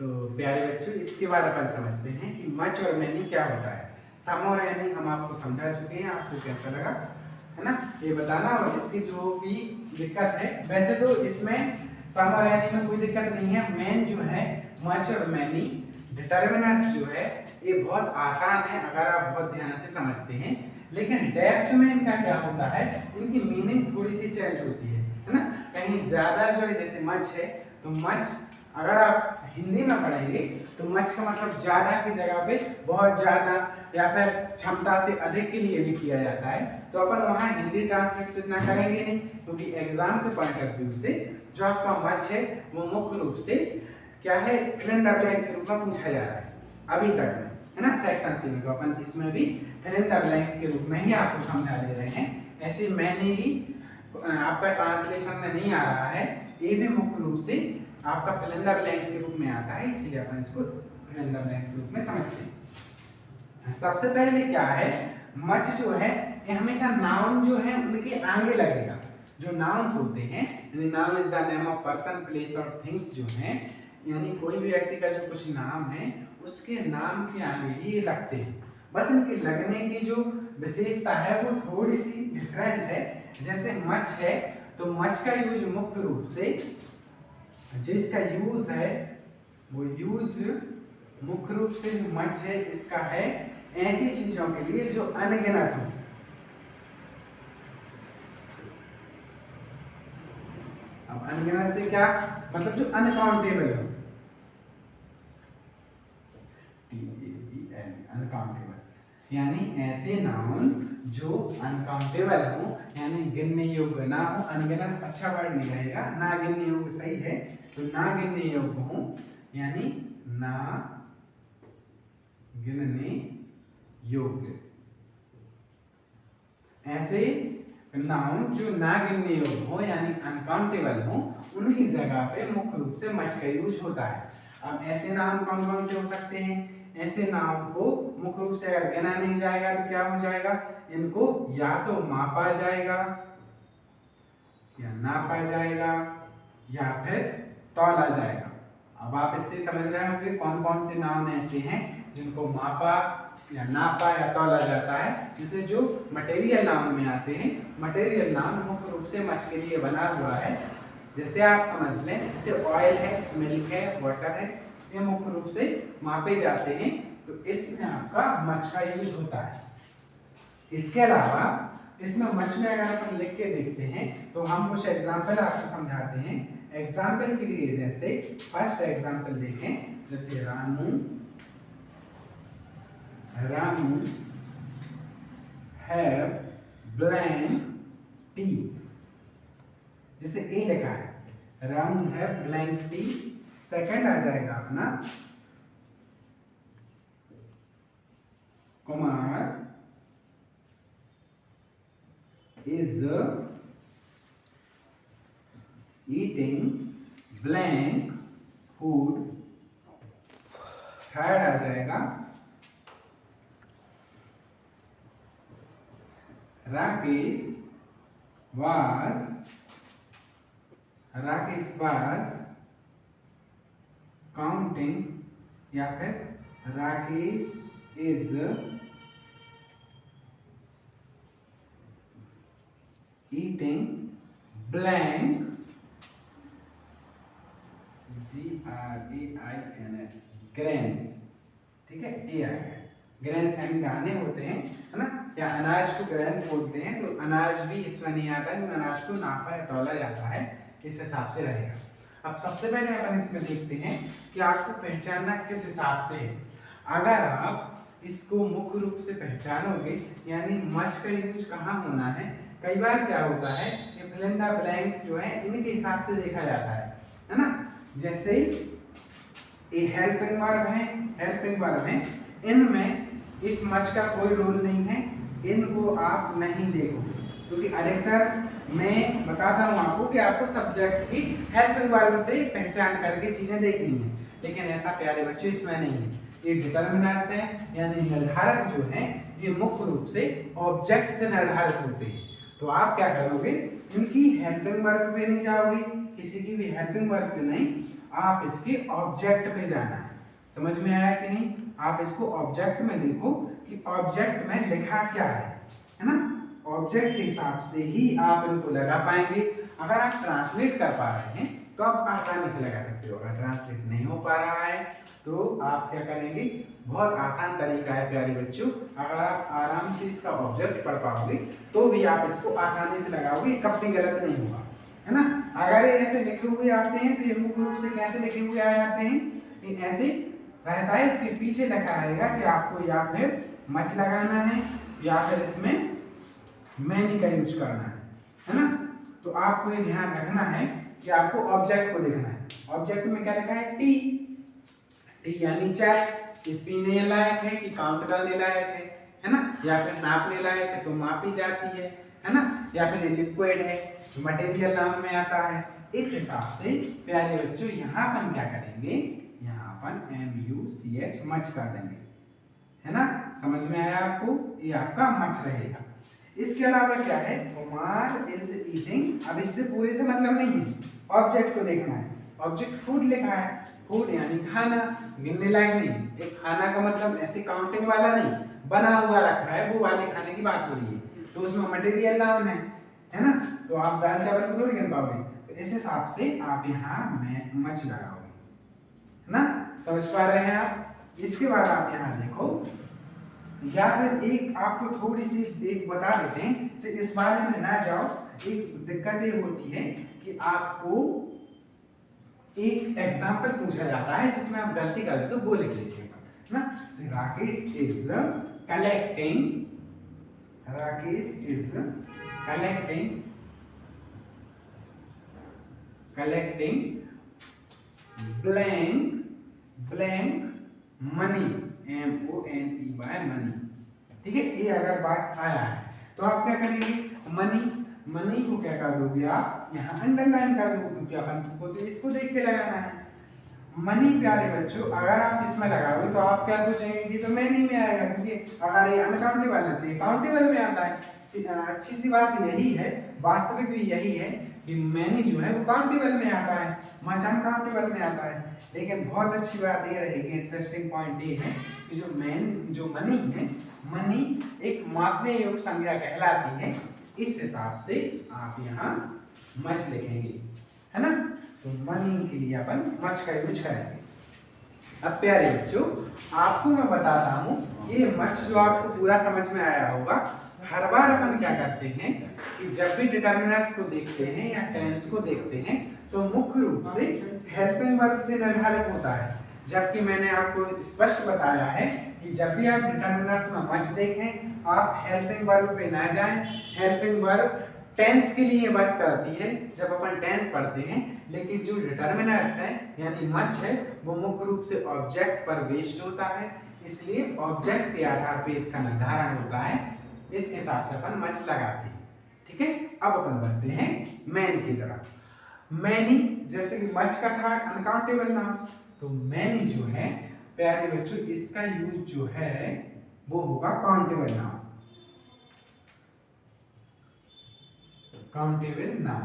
तो प्यारे बच्चों, इसके बाद अपन समझते हैं कि मच और मैनी क्या होता है। सम और एनी हम आपको समझा चुके हैं, आपको कैसा लगा है ना ये बताना। और इसकी जो भी दिक्कत है, वैसे तो इसमें सम और एनी में कोई दिक्कत नहीं है। मेन जो है मच और मैनी डिटर्मिनर्स जो है ये बहुत आसान है अगर आप बहुत ध्यान से समझते हैं। लेकिन डेप्थ में इनका क्या होता है, इनकी मीनिंग थोड़ी सी चेंज होती है ना। कहीं ज्यादा जो है, जैसे मच है तो मच अगर आप हिंदी में पढ़ेंगे तो मच का मतलब ज्यादा की जगह पे बहुत ज्यादा या फिर क्षमता से अधिक के लिए भी किया जाता है। तो अपन वहां हिंदी ट्रांसलेट इतना करेंगे नहीं, क्योंकि एग्जाम के पॉइंट ऑफ व्यू से जो आपका मच है वो मुख्य रूप से क्या है, फिल इन द ब्लैंक्स के रूप में पूछा जा रहा है अभी तक में, है ना। सेक्शन सी में तो अपन इसमें भी फिल इन द ब्लैंक्स के रूप में ही आपको समझा दे रहे हैं। ऐसे मैंने भी आपका ट्रांसलेशन में नहीं आ रहा है, ये भी मुख्य रूप से आपका फिल इन द ब्लैंक्स के रूप में आता है, इसलिए अपन इसको फिल इन द ब्लैंक्स के रूप में समझते हैं। सबसे पहले क्या है, मच जो है ये हमेशा नाउन जो है उनके आगे लगेगा। जो नाउन्स होते हैं, noun is the name of person, place और थिंग्स जो हैं, यानी कोई भी व्यक्ति का जो कुछ नाम है उसके नाम के आगे ही लगते हैं। बस इनके लगने की जो विशेषता है वो थोड़ी सी डिफरेंट है। जैसे मच है तो मच का यूज मुख्य रूप से, जो इसका यूज है वो यूज मुख्य रूप से जो मच है इसका है ऐसी चीजों के लिए जो अनगिनत हो। अब अनगिनत से क्या मतलब, जो अनकाउंटेबल हो, अनकाउंटेबल, यानी ऐसे नाउन जो अनकाउंटेबल हो, यानी गिनने योग्य ना हो। अनगिनत अच्छा वर्ड नहीं रहेगा, ना गिनने योग्य सही है, तो ना गिनने योग्य हो, यानी ना गिनने योग्य। ऐसे नाउन जो ना गिनने योग्य हो यानी अनकाउंटेबल हो, उनकी जगह पे मुख्य रूप से मच का यूज होता है। अब ऐसे नाउन कौन कौन से हो सकते हैं, ऐसे नाउन को मुख्य रूप से अगर गिना नहीं जाएगा तो क्या हो जाएगा, इनको या तो मापा जाएगा या नापा जाएगा या फिर तौला जाएगा। अब आप इससे समझ रहे होंगे कौन कौन से नाउन ऐसे हैं जिनको मापा या नापा या तौला जाता है। जिसे जो मटेरियल नाउन में आते हैं, मटेरियल नाउन मुख्य रूप से मच के लिए बना हुआ है। जैसे आप समझ लें, जैसे ऑयल है, मिल्क है, वाटर है, ये मुख्य रूप से मापे जाते हैं, तो इसमें आपका मच का यूज होता है। इसके अलावा इसमें मच में अगर अपन लिख के देखते हैं तो हम कुछ एग्जाम्पल आपको समझाते हैं। एग्जाम्पल के लिए जैसे फर्स्ट एग्जाम्पल देखें, जैसे रामू हैव ब्लैंक टी, जैसे ए लिखा है, Ramu have blank tea. Second आ जाएगा अपना, Kumar is eating blank food। Third आ जाएगा, राकेश was counting, या फिर Rakesh is eating blank grains, grains, ठीक है, ये आ गया। ग्रेन्स यानी दाने होते हैं, है ना, या अनाज को ग्रेन्स बोलते हैं। तो अनाज भी इसमें नहीं आता है, अनाज को नापा या तौला जाता है, इस हिसाब से रहेगा। अब सबसे पहले अपन इसमें देखते हैं कि आपको पहचानना किस हिसाब से है। अगर आप इसको मुख्य रूप से पहचानोगे, यानी मच का यूज कहाँ होना है, कई बार क्या होता है ये फिल इन द ब्लैंक्स जो है इनके हिसाब से देखा जाता है ना। जैसे ये हेल्पिंग वर्ब है, हेल्पिंग वर्ब है, इनमें इस मच का कोई रोल नहीं है, इनको आप नहीं देखोगे, क्योंकि अधिकतर मैं बताता हूँ आपको कि आपको सब्जेक्ट की हेल्पिंग वर्ब से पहचान करके चीजें देखनी है, लेकिन ऐसा प्यारे बच्चों इसमें नहीं है। ये डिटर्मिनर्स है, यानी निर्धारक जो है ये मुख्य रूप से ऑब्जेक्ट से निर्धारित होते हैं। तो आप क्या करोगे, इनकी हेल्पिंग वर्ब पे नहीं जाओगे, किसी की भी हेल्पिंग वर्ब पे नहीं, आप इसके ऑब्जेक्ट पे जाना है। समझ में आया कि नहीं? आप इसको ऑब्जेक्ट में देखो कि ऑब्जेक्ट में लिखा क्या है ना? ऑब्जेक्ट के हिसाब से ही आप इनको लगा पाएंगे। अगर आप ट्रांसलेट कर पा रहे हैं तो आप आसानी से लगा सकते हो। अगर ट्रांसलेट नहीं हो पा रहा है तो आप क्या करेंगे, बहुत आसान तरीका है प्यारे बच्चों। अगर आप आराम से इसका ऑब्जेक्ट पढ़ पाओगे तो भी आप इसको आसानी से लगाओगे, कभी गलत नहीं होगा, है ना? अगर ये ऐसे लिखे हुए आते हैं तो ये मुख्य रूप से कैसे लिखे हुए आ जाते हैं, ये ऐसे रहता है। इसके पीछे लिखा रहेगा कि आपको या फिर मच लगाना है या फिर इसमें मैनी का यूज करना है ना? तो आपको ये ध्यान रखना है कि आपको ऑब्जेक्ट को देखना है। ऑब्जेक्ट में क्या लिखा है? टी। टी यानी चाय। ये पीने लायक है कि काउंट करने लायक है ना? या फिर नापने लायक है तो मापी जाती है ना? या फिर लिक्विड है, मटेरियल नाम में आता है। इस हिसाब से प्यारे बच्चों यहाँ अपन क्या करेंगे, यहाँ अपन MUCH मच कर देंगे, है ना? समझ में आया आपको? ये आपका मच रहेगा। इसके अलावा क्या है, कुमार इज ईटिंग। अब इससे पूरे से मतलब नहीं है, ऑब्जेक्ट को देखना है। ऑब्जेक्ट फूड लिखा है, फूड यानी खाना, गिनने लायक नहीं। एक खाना का मतलब ऐसे काउंटिंग वाला नहीं, बना हुआ रखा है वो वाले खाने की बात हो रही है, तो उसमें मटेरियल नाम है ना? तो आप दाल चावल को थोड़ी गिन पाओगे। तो इस हिसाब से आप यहाँ मच लगाओगे, है ना? समझ पा रहे हैं आप? इसके बाद आप यहाँ देखो, या फिर एक आपको थोड़ी सी एक बता देते हैं, से इस बारे में ना जाओ। एक दिक्कत ये होती है कि आपको एक एग्जाम्पल पूछा जाता है जिसमें आप गलती कर तो वो लिख लीजिएगा ना। Rakesh is collecting blank money, MONEY money. ठीक है, ये अगर बात आया है तो आप क्या करेंगे, मनी को क्या कर दोगे आप, यहाँ अंडरलाइन कर दोगे, क्योंकि अपन को तो इसको देख के लगाना है। मनी प्यारे बच्चों अगर आप इसमें लगाओगे तो आप क्या सोचेंगे कि तो मैनी में आएगा, क्योंकि अगर ये अनकाउंटेबल है तो ये काउंटेबल में आता है। अच्छी सी बात यही है, वास्तविक भी यही है कि मैनी जो है वो काउंटेबल में आता है, मच अनकाउंटेबल में आता है। लेकिन बहुत अच्छी बात ये रहेगी, इंटरेस्टिंग पॉइंट ये है कि जो मनी है, मनी एक मापने योग्य संज्ञा कहलाती है। इस हिसाब से आप यहाँ मच लिखेंगे, है ना? तो मनी के लिए अपन मच का यूज करेंगे। अब प्यारे बच्चों आपको मैं बताता हूँ, ये मच जो आपको पूरा समझ में आया होगा। हर बार अपन क्या करते हैं कि जब भी डिटर्मिनर्स को देखते हैं या टेंस को देखते हैं तो मुख्य रूप से हेल्पिंग वर्ब से निर्धारित होता है। जबकि मैंने आपको स्पष्ट बताया है कि जब भी आप डिटर्मिनर्स में मच देखें आप हेल्पिंग वर्ब पे ना जाएं। हेल्पिंग वर्ब टेंस के लिए वर्क करती है जब अपन टेंस पढ़ते हैं, लेकिन जो डिटर्मिनर्स है यानी मच है वो मुख्य रूप से ऑब्जेक्ट पर बेस्ड होता है, इसलिए ऑब्जेक्ट के आधार पे इसका निर्धारण होता है। इसके हिसाब से अपन मच लगाते हैं। ठीक है, अब अपन बढ़ते हैं मैनी की तरफ। मैनी जैसे कि मच का था अनकाउंटेबल नाम, तो मैनी जो है प्यारे बच्चों इसका यूज जो है वो होगा काउंटेबल नाम। काउंटेबल नाम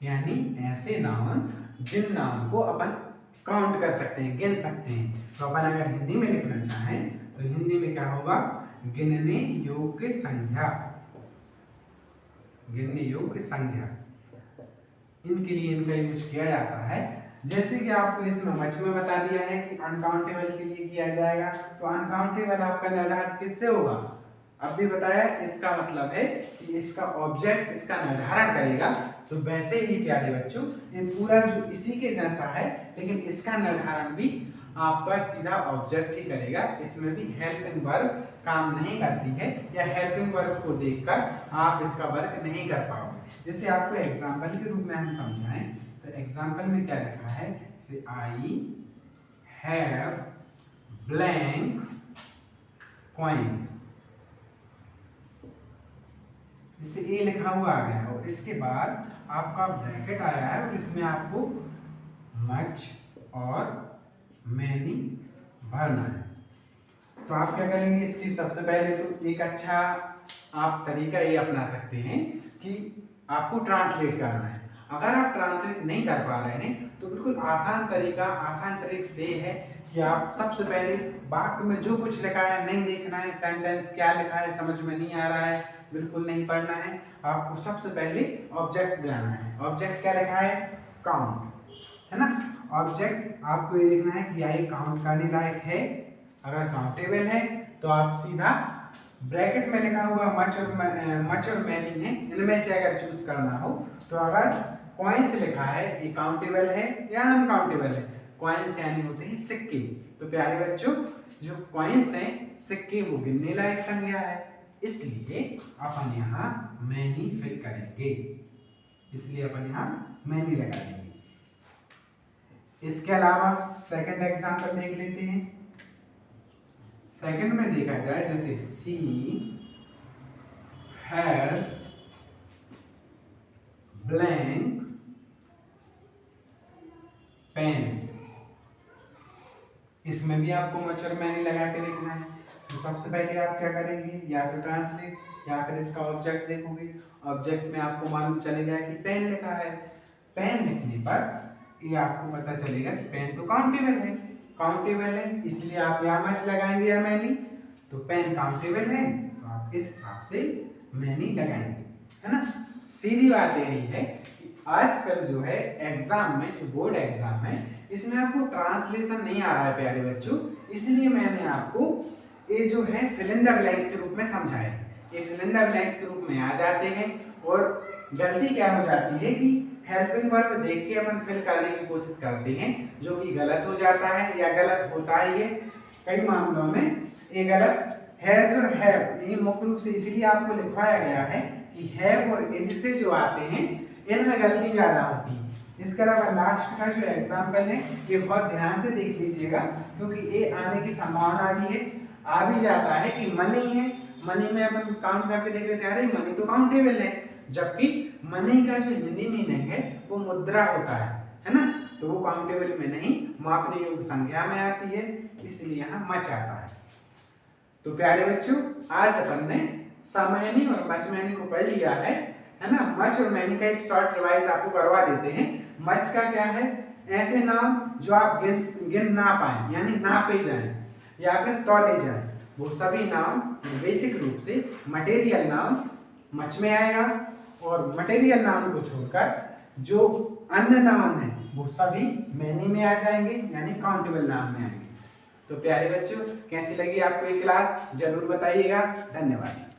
यानी ऐसे नाम जिन नाम को अपन काउंट कर सकते हैं, गिन सकते हैं। तो अपन अगर हिंदी में लिखना चाहें तो हिंदी में क्या होगा, गिनने योग्य संख्या। गिनने योग्य संख्या इनके लिए इनका यूज किया जाता है। जैसे कि आपको इसमें मच में बता दिया है कि अनकाउंटेबल के लिए किया जाएगा, तो अनकाउंटेबल आपका निर्धारण किससे होगा, अब भी बताया। इसका मतलब है कि इसका ऑब्जेक्ट इसका निर्धारण करेगा। तो वैसे ही प्यारे बच्चों ये पूरा जो इसी के जैसा है, लेकिन इसका निर्धारण भी आपका सीधा ऑब्जेक्ट ही करेगा। इसमें भी हेल्पिंग वर्ब काम नहीं करती है, या हेल्पिंग वर्ब को देखकर आप इसका वर्क नहीं कर पाओगे। जैसे आपको एग्जाम्पल के रूप में हम समझाएं तो एग्जाम्पल में क्या लिखा है, से आई हैव ब्लैंक कॉइन्स, जिससे ए लिखा हुआ आ गया और इसके बाद आपका ब्रैकेट आया है और इसमें आपको मच और मैनी भरना है। तो आप क्या करेंगे, इसकी सबसे पहले तो एक अच्छा आप तरीका ये अपना सकते हैं कि आपको ट्रांसलेट करना है। अगर आप ट्रांसलेट नहीं कर पा रहे हैं तो बिल्कुल आसान तरीका, आसान ट्रिक से है कि आप सबसे पहले वाक्य में जो कुछ लिखा है नहीं देखना है, सेंटेंस क्या लिखा है समझ में नहीं आ रहा है, बिल्कुल नहीं पढ़ना है। आपको सबसे पहले ऑब्जेक्ट जाना है। ऑब्जेक्ट क्या लिखा है? काउंट, है ना। ऑब्जेक्ट आपको ये देखना है कि क्या ये काउंट करने लायक है। अगर काउंटेबल है तो आप सीधा ब्रैकेट में लिखा हुआ मच और मैनी है, इनमें से अगर चूज करना हो तो अगर कॉइन्स लिखा है ये काउंटेबल है या अनकाउंटेबल है। कॉइन्स यानी होते हैं सिक्के। तो प्यारे बच्चों, जो कॉइन्स हैं, सिक्के, वो गिनने लायक संज्ञा है, इसलिए अपन यहाँ मैनी फिल करेंगे। इसलिए अपन यहाँ मैनी लगा देंगे। इसके अलावा सेकंड एग्जांपल देख लेते हैं। सेकंड में देखा जाए जैसे सी हैज ब्लैंक पेन्स। इसमें भी आपको मच और मैनी लगा के देखना है। तो सबसे पहले आप क्या करेंगे, या तो ट्रांसलेट या फिर इसका ऑब्जेक्ट देखोगे। ऑब्जेक्ट में आपको मालूम चलेगा कि पेन लिखा है। पेन लिखने पर ये आपको पता चलेगा कि पेन तो काउंटेबल है, काउंटेबल है, इसलिए आप यहाँ मच लगाएंगे या मैनी। तो पेन काउंटेबल है तो आप इस हिसाब से मैनी लगाएंगे, है ना। सीधी बात यही है कि आजकल जो है एग्जाम में, जो बोर्ड एग्जाम है, इसमें आपको ट्रांसलेशन नहीं आ रहा है प्यारे बच्चों, इसलिए मैंने आपको ये जो है फिल इन द ब्लैंक के रूप में समझाया है। ये फिल इन द ब्लैंक के रूप में आ जाते हैं और गलती क्या हो जाती है कि हेल्पिंग वर्ब देख के अपन फिल करने की कोशिश करते हैं, जो कि गलत हो जाता है या गलत होता ही है। कई मामलों में ये गलत हैज और हैव, ये मुख्य रूप से इसलिए आपको लिखवाया गया है कि हैव और इज से जो आते हैं इनमें गलती ज्यादा होती है। इसके अलावा लास्ट का जो एग्जाम्पल है ये बहुत ध्यान से देख लीजिएगा, क्योंकि ये आने की संभावना भी है, आ भी जाता है कि मनी है। मनी में अपन काउंट करके देख लेते हैं, मनी तो काउंटेबल है, जबकि मनी का जो हिंदी मीनिंग है वो मुद्रा होता है ना। तो वो काउंटेबल में नहीं, मापने योग्य संख्या में आती है, इसलिए यहाँ मच आता है। तो प्यारे बच्चों, आज अपन ने समैनी और मचमैनी को पढ़ लिया है ना। मच और मैनी का एक शॉर्ट रिवाइज आपको करवा देते हैं। मच का क्या है? ऐसे नाम जो आप गिन ना पाए, यानी नापे जाएं या फिर तौले जाएं, वो सभी नाम बेसिक रूप से मटेरियल नाम मच में आएगा, और मटेरियल नाम को छोड़कर जो अन्य नाम है वो सभी मैनी में आ जाएंगे, यानी काउंटेबल नाम में आएंगे। तो प्यारे बच्चों, कैसी लगी आपको ये क्लास जरूर बताइएगा। धन्यवाद।